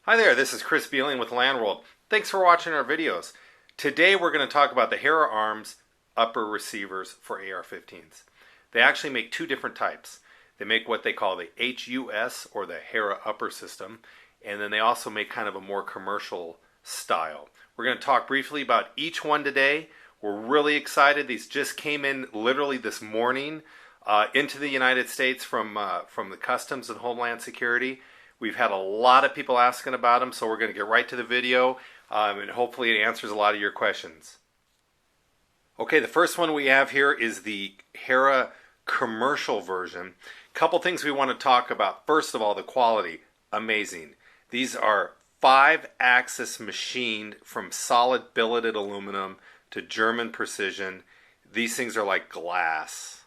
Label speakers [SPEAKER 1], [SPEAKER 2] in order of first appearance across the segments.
[SPEAKER 1] Hi there, this is Chris Beeling with LAN World. Thanks for watching our videos. Today we're going to talk about the HERA arms upper receivers for AR-15s. They actually make two different types. They make what they call the HUS or the HERA upper system, and then they also make kind of a more commercial style. We're going to talk briefly about each one today. We're really excited. These just came in literally this morning into the United States from the Customs and Homeland Security. We've had a lot of people asking about them, so we're going to get right to the video, and hopefully it answers a lot of your questions. Okay, the first one we have here is the HERA commercial version. Couple things we want to talk about. First of all, the quality, amazing. These are 5-axis machined from solid billeted aluminum to German precision. These things are like glass,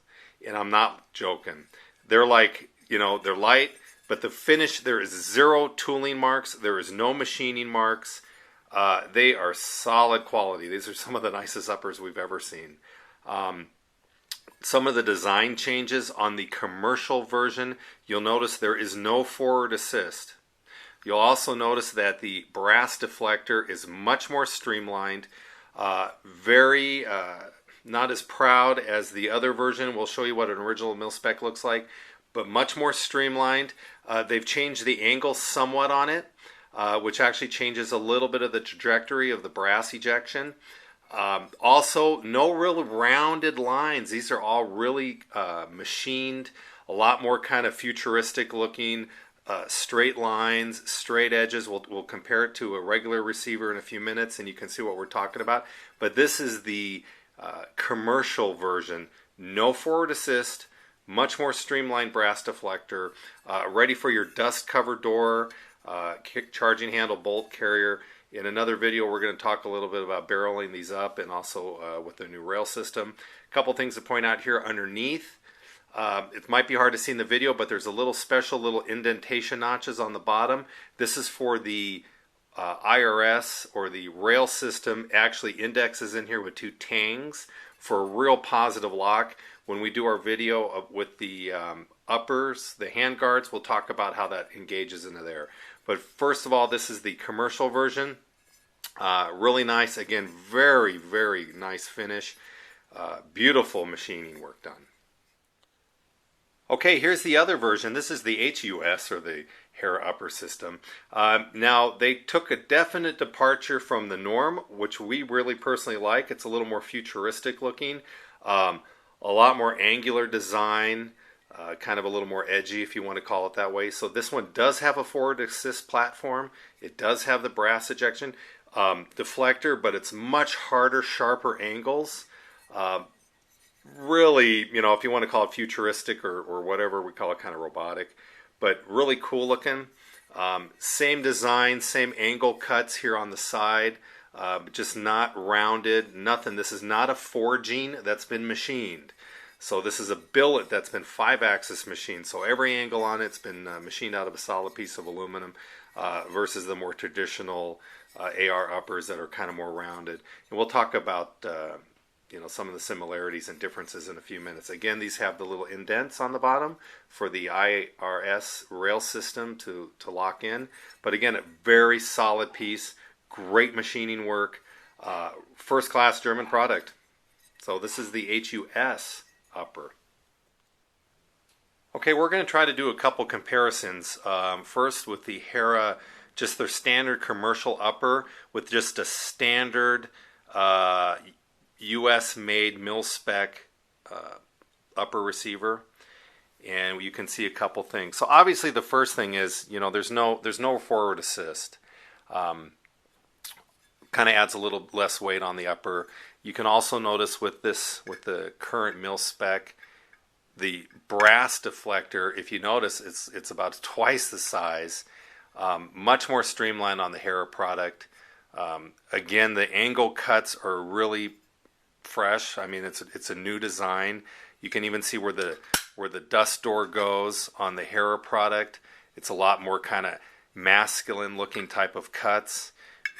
[SPEAKER 1] and I'm not joking. They're like, they're light. But the finish, there is zero tooling marks. There is no machining marks. They are solid quality. These are some of the nicest uppers we've ever seen. Some of the design changes on the commercial version, you'll notice there is no forward assist. You'll also notice that the brass deflector is much more streamlined, very not as proud as the other version. We'll show you what an original mil-spec looks like, but much more streamlined. They've changed the angle somewhat on it, which actually changes a little bit of the trajectory of the brass ejection. Also, no real rounded lines. These are all really machined, a lot more kind of futuristic looking, straight lines, straight edges. We'll compare it to a regular receiver in a few minutes and you can see what we're talking about. But this is the commercial version. No forward assist. Much more streamlined brass deflector, ready for your dust cover door, charging handle bolt carrier. In another video we're going to talk a little bit about barreling these up and also with the new rail system. A couple things to point out here underneath. It might be hard to see in the video, but there's a little special little indentation notches on the bottom. This is for the IRS or the rail system. Actually indexes in here with two tangs for a real positive lock. When we do our video with the uppers, the hand guards, we'll talk about how that engages into there. But first of all, this is the commercial version. Really nice. Again, very, very nice finish. Beautiful machining work done. Okay, here's the other version. This is the HUS or the HERA upper system. Now, they took a definite departure from the norm, which we really personally like. It's a little more futuristic looking. A lot more angular design, kind of a little more edgy if you want to call it that way. So this one does have a forward assist platform. It does have the brass ejection deflector, but it's much harder, sharper angles. Really, if you want to call it futuristic or whatever, we call it kind of robotic, but really cool looking. Same design, same angle cuts here on the side. Just not rounded, nothing. This is not a forging that's been machined. So this is a billet that's been 5-axis machined. So every angle on it's been machined out of a solid piece of aluminum versus the more traditional AR uppers that are kind of more rounded. And we'll talk about some of the similarities and differences in a few minutes. Again, these have the little indents on the bottom for the IRS rail system to lock in. But again, a very solid piece. Great machining work, first-class German product. So this is the HUS upper. Okay, we're going to try to do a couple comparisons. First with the HERA, just their standard commercial upper with just a standard US-made mil-spec upper receiver. And you can see a couple things. So obviously the first thing is, there's no forward assist. Kind of adds a little less weight on the upper. You can also notice with the current mil-spec, the brass deflector, if you notice, it's about twice the size. Much more streamlined on the HERA product. Again, the angle cuts are really fresh. I mean, it's a new design. You can even see where the dust door goes on the HERA product. It's a lot more kind of masculine looking type of cuts.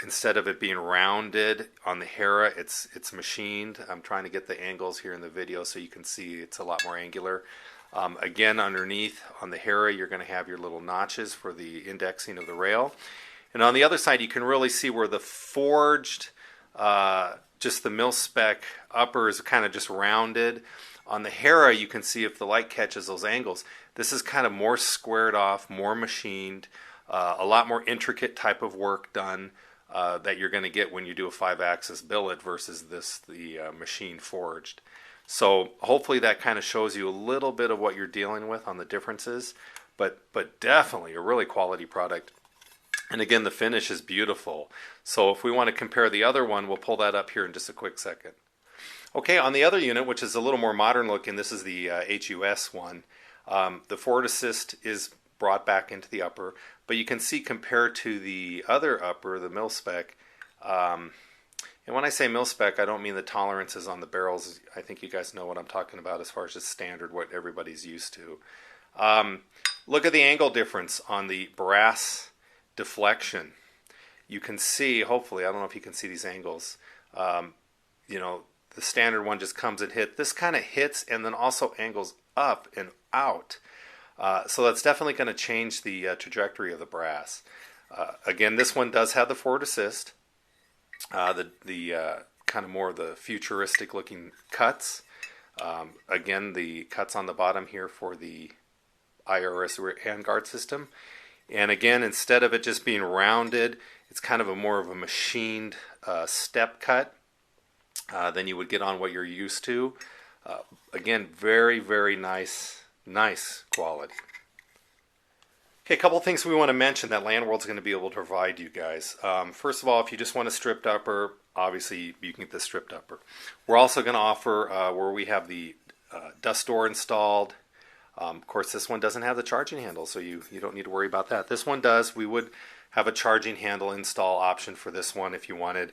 [SPEAKER 1] Instead of it being rounded on the HERA, it's machined. I'm trying to get the angles here in the video so you can see it's a lot more angular. Again, underneath on the HERA, you're going to have your little notches for the indexing of the rail. And on the other side, you can really see where the forged, just the mil-spec upper is kind of just rounded. On the HERA, you can see if the light catches those angles. This is kind of more squared off, more machined, a lot more intricate type of work done that you're going to get when you do a 5-axis billet versus the machine forged. So hopefully that kind of shows you a little bit of what you're dealing with on the differences, but definitely a really quality product. And again, the finish is beautiful. So if we want to compare the other one, we'll pull that up here in just a quick second. Okay, on the other unit, which is a little more modern looking, this is the HUS one. The forward assist is brought back into the upper, but you can see compared to the other upper, the mil-spec, and when I say mil-spec, I don't mean the tolerances on the barrels. I think you guys know what I'm talking about as far as just standard, what everybody's used to. Look at the angle difference on the brass deflection. You can see, hopefully, I don't know if you can see these angles, you know, the standard one just comes and hits. This kind of hits and then also angles up and out. So that's definitely going to change the trajectory of the brass. Again, this one does have the forward assist. The kind of more of the futuristic looking cuts. Again, the cuts on the bottom here for the IRS handguard system. And again, instead of it just being rounded, it's kind of a more of a machined step cut than you would get on what you're used to. Again, very, very nice quality. Okay, a couple of things we want to mention that LAN World's going to be able to provide you guys. First of all, if you just want a stripped upper, obviously you can get the stripped upper. We're also going to offer where we have the dust door installed. Of course, this one doesn't have the charging handle, so you don't need to worry about that. This one does. We would have a charging handle install option for this one if you wanted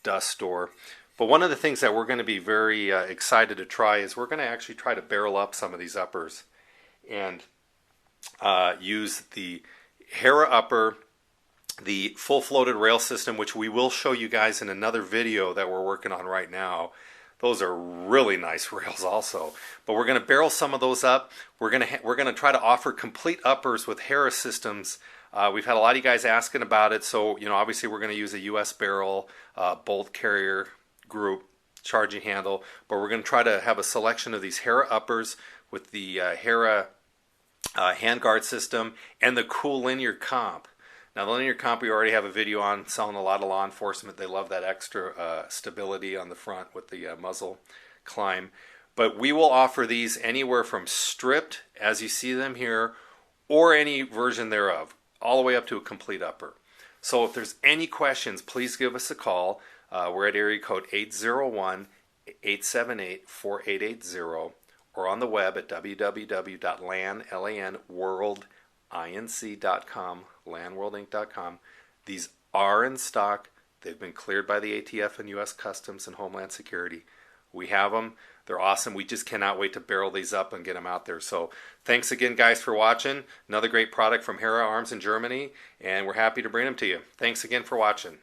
[SPEAKER 1] dust door. But one of the things that we're going to be very excited to try is we're going to actually try to barrel up some of these uppers and use the HERA upper, the full floated rail system, which we will show you guys in another video that we're working on right now. Those are really nice rails also. But we're going to barrel some of those up. We're going to try to offer complete uppers with HERA systems. We've had a lot of you guys asking about it, so obviously we're going to use a US barrel, bolt carrier group, charging handle, but we're going to try to have a selection of these HERA uppers with the HERA handguard system and the cool linear comp. Now the linear comp we already have a video on, selling a lot of law enforcement. They love that extra stability on the front with the muzzle climb. But we will offer these anywhere from stripped, as you see them here, or any version thereof, all the way up to a complete upper. So if there's any questions, please give us a call. We're at area code 801-878-4880 or on the web at www.lanworldinc.com, lanworldinc.com. These are in stock. They've been cleared by the ATF and U.S. Customs and Homeland Security. We have them. They're awesome. We just cannot wait to barrel these up and get them out there. So thanks again, guys, for watching. Another great product from HERA Arms in Germany, and we're happy to bring them to you. Thanks again for watching.